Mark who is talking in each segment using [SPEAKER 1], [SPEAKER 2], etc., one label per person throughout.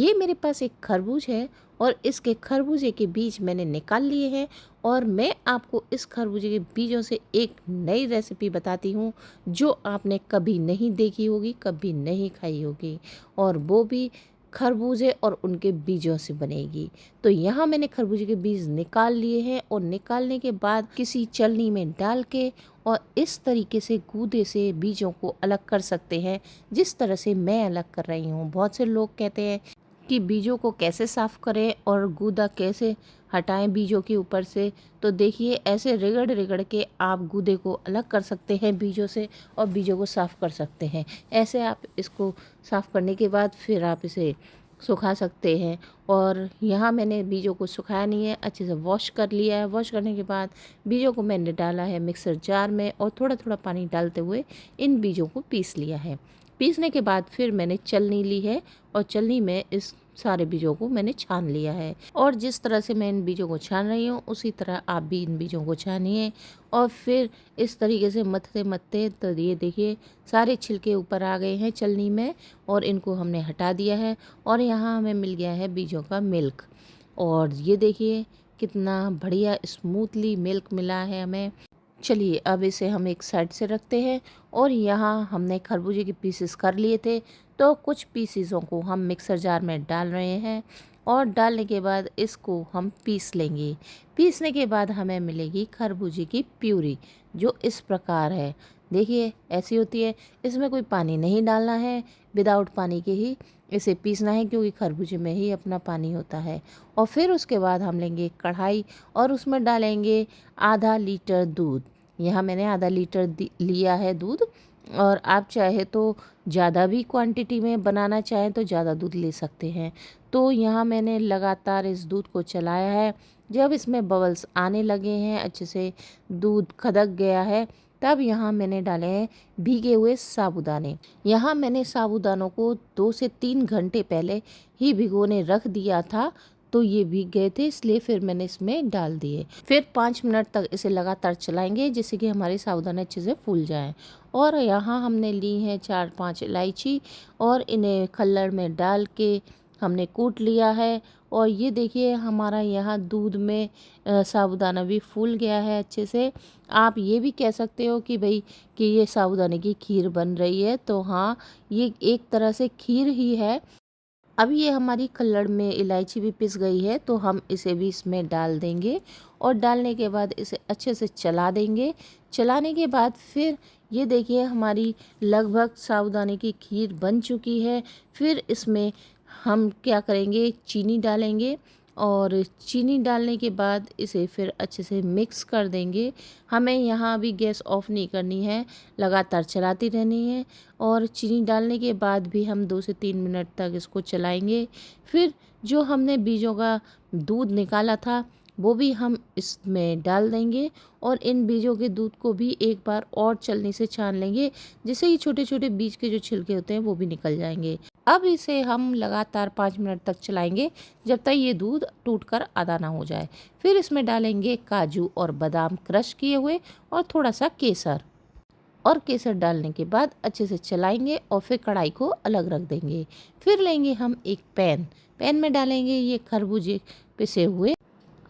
[SPEAKER 1] ये मेरे पास एक खरबूज है और इसके खरबूजे के बीज मैंने निकाल लिए हैं और मैं आपको इस खरबूजे के बीजों से एक नई रेसिपी बताती हूँ जो आपने कभी नहीं देखी होगी, कभी नहीं खाई होगी, और वो भी खरबूजे और उनके बीजों से बनेगी। तो यहाँ मैंने खरबूजे के बीज निकाल लिए हैं और निकालने के बाद किसी छलनी में डाल के और इस तरीके से गूदे से बीजों को अलग कर सकते हैं, जिस तरह से मैं अलग कर रही हूँ। बहुत से लोग कहते हैं कि बीजों को कैसे साफ़ करें और गूदा कैसे हटाएं बीजों के ऊपर से। तो देखिए, ऐसे रगड़ रगड़ के आप गूदे को अलग कर सकते हैं बीजों से और बीजों को साफ़ कर सकते हैं। ऐसे आप इसको साफ़ करने के बाद फिर आप इसे सुखा सकते हैं। और यहाँ मैंने बीजों को सुखाया नहीं है, अच्छे से वॉश कर लिया है। वॉश करने के बाद बीजों को मैंने डाला है मिक्सर जार में और थोड़ा थोड़ा पानी डालते हुए इन बीजों को पीस लिया है। पीसने के बाद फिर मैंने छलनी ली है और छलनी में इस सारे बीजों को मैंने छान लिया है। और जिस तरह से मैं इन बीजों को छान रही हूँ उसी तरह आप भी इन बीजों को छानिए। और फिर इस तरीके से मथते मथते तो ये देखिए सारे छिलके ऊपर आ गए हैं छलनी में और इनको हमने हटा दिया है। और यहाँ हमें मिल गया है बीजों का मिल्क। और ये देखिए कितना बढ़िया स्मूथली मिल्क मिला है हमें। चलिए अब इसे हम एक साइड से रखते हैं। और यहाँ हमने खरबूजे के पीसेस कर लिए थे, तो कुछ पीसेसों को हम मिक्सर जार में डाल रहे हैं और डालने के बाद इसको हम पीस लेंगे। पीसने के बाद हमें मिलेगी खरबूजे की प्यूरी, जो इस प्रकार है। देखिए ऐसी होती है, इसमें कोई पानी नहीं डालना है, विदाउट पानी के ही इसे पीसना है क्योंकि खरबूजे में ही अपना पानी होता है। और फिर उसके बाद हम लेंगे कढ़ाई और उसमें डालेंगे आधा लीटर दूध। यहाँ मैंने आधा लीटर लिया है दूध, और आप चाहे तो ज़्यादा भी क्वांटिटी में बनाना चाहें तो ज़्यादा दूध ले सकते हैं। तो यहाँ मैंने लगातार इस दूध को चलाया है। जब इसमें बबल्स आने लगे हैं, अच्छे से दूध खदक गया है, तब यहाँ मैंने डाले हैं भीगे हुए साबूदाने। यहाँ मैंने साबूदानों को 2 से 3 घंटे पहले ही भिगोने रख दिया था, तो ये भीग गए थे इसलिए फिर मैंने इसमें डाल दिए। फिर 5 मिनट तक इसे लगातार चलाएंगे जिससे कि हमारे साबूदाने अच्छे से फूल जाएं। और यहाँ हमने ली हैं 4-5 इलायची और इन्हें खल्लड़ में डाल के हमने कूट लिया है। और ये देखिए हमारा यहाँ दूध में साबूदाना भी फूल गया है अच्छे से। आप ये भी कह सकते हो कि भाई कि ये साबूदाने की खीर बन रही है, तो हाँ, ये एक तरह से खीर ही है। अब ये हमारी खल्लड़ में इलायची भी पिस गई है, तो हम इसे भी इसमें डाल देंगे और डालने के बाद इसे अच्छे से चला देंगे। चलाने के बाद फिर ये देखिए हमारी लगभग साबूदाने की खीर बन चुकी है। फिर इसमें हम क्या करेंगे, चीनी डालेंगे और चीनी डालने के बाद इसे फिर अच्छे से मिक्स कर देंगे। हमें यहाँ भी गैस ऑफ नहीं करनी है, लगातार चलाती रहनी है। और चीनी डालने के बाद भी हम 2 से 3 मिनट तक इसको चलाएंगे। फिर जो हमने बीजों का दूध निकाला था वो भी हम इसमें डाल देंगे और इन बीजों के दूध को भी एक बार और छलनी से छान लेंगे, जिससे कि छोटे छोटे बीज के जो छिलके होते हैं वो भी निकल जाएंगे। अब इसे हम लगातार 5 मिनट तक चलाएंगे जब तक ये दूध टूटकर आधा ना हो जाए। फिर इसमें डालेंगे काजू और बादाम क्रश किए हुए और थोड़ा सा केसर। और केसर डालने के बाद अच्छे से चलाएंगे और फिर कढ़ाई को अलग रख देंगे। फिर लेंगे हम एक पैन में डालेंगे ये खरबूजे पिसे हुए।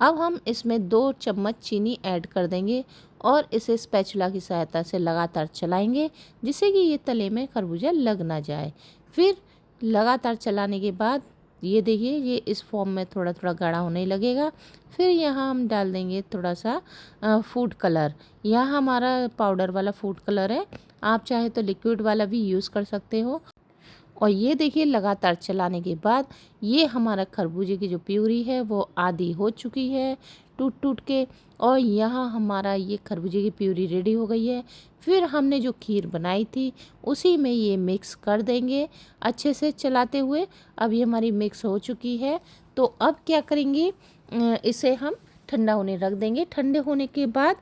[SPEAKER 1] अब हम इसमें 2 चम्मच चीनी ऐड कर देंगे और इसे स्पैचुला की सहायता से लगातार चलाएंगे जिससे कि ये तले में खरबूजा लग ना जाए। फिर लगातार चलाने के बाद ये देखिए ये इस फॉर्म में थोड़ा थोड़ा गाढ़ा होने लगेगा। फिर यहाँ हम डाल देंगे थोड़ा सा फूड कलर। यहाँ हमारा पाउडर वाला फूड कलर है, आप चाहे तो लिक्विड वाला भी यूज़ कर सकते हो। और ये देखिए लगातार चलाने के बाद ये हमारा खरबूजे की जो प्यूरी है वो आधी हो चुकी है टूट टूट के। और यहाँ हमारा ये खरबूजे की प्यूरी रेडी हो गई है। फिर हमने जो खीर बनाई थी उसी में ये मिक्स कर देंगे अच्छे से चलाते हुए। अब ये हमारी मिक्स हो चुकी है, तो अब क्या करेंगे, इसे हम ठंडा होने रख देंगे। ठंडे होने के बाद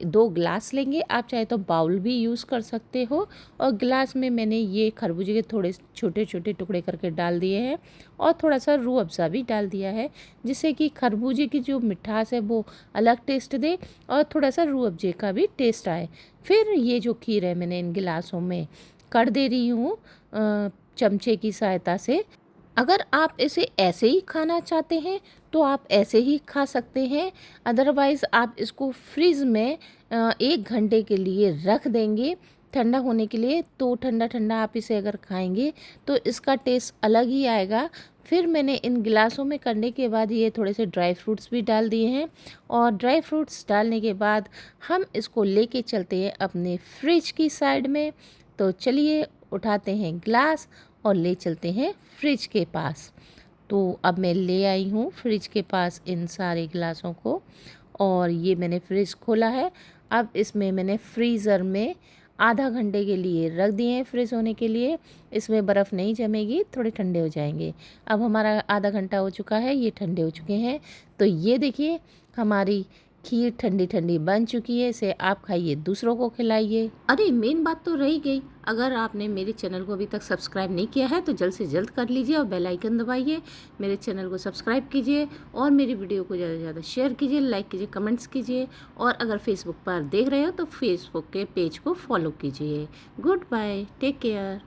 [SPEAKER 1] 2 ग्लास लेंगे, आप चाहे तो बाउल भी यूज़ कर सकते हो। और ग्लास में मैंने ये खरबूजे के थोड़े छोटे छोटे टुकड़े करके डाल दिए हैं और थोड़ा सा रूह अफ़ज़ा भी डाल दिया है, जिससे कि खरबूजे की जो मिठास है वो अलग टेस्ट दे और थोड़ा सा रूह अफ़ज़े का भी टेस्ट आए। फिर ये जो खीर है मैंने इन गिलासों में कर दे रही हूँ चमचे की सहायता से। अगर आप इसे ऐसे ही खाना चाहते हैं तो आप ऐसे ही खा सकते हैं, अदरवाइज़ आप इसको फ्रिज में 1 घंटे के लिए रख देंगे ठंडा होने के लिए। तो ठंडा ठंडा आप इसे अगर खाएंगे तो इसका टेस्ट अलग ही आएगा। फिर मैंने इन गिलासों में करने के बाद ये थोड़े से ड्राई फ्रूट्स भी डाल दिए हैं, और ड्राई फ्रूट्स डालने के बाद हम इसको लेके चलते हैं अपने फ्रिज की साइड में। तो चलिए उठाते हैं ग्लास और ले चलते हैं फ्रिज के पास। तो अब मैं ले आई हूँ फ्रिज के पास इन सारे गिलासों को, और ये मैंने फ्रिज खोला है। अब इसमें मैंने फ्रीज़र में आधा घंटे के लिए रख दिए हैं फ्रीज़ होने के लिए। इसमें बर्फ़ नहीं जमेगी, थोड़े ठंडे हो जाएंगे। अब हमारा आधा घंटा हो चुका है, ये ठंडे हो चुके हैं। तो ये देखिए हमारी खीर ठंडी ठंडी बन चुकी है। इसे आप खाइए, दूसरों को खिलाइए। अरे मेन बात तो रह गई, अगर आपने मेरे चैनल को अभी तक सब्सक्राइब नहीं किया है तो जल्द से जल्द कर लीजिए और बेल आइकन दबाइए। मेरे चैनल को सब्सक्राइब कीजिए और मेरी वीडियो को ज़्यादा से ज़्यादा शेयर कीजिए, लाइक कीजिए, कमेंट्स कीजिए। और अगर फेसबुक पर देख रहे हो तो फेसबुक के पेज को फॉलो कीजिए। Goodbye, take care.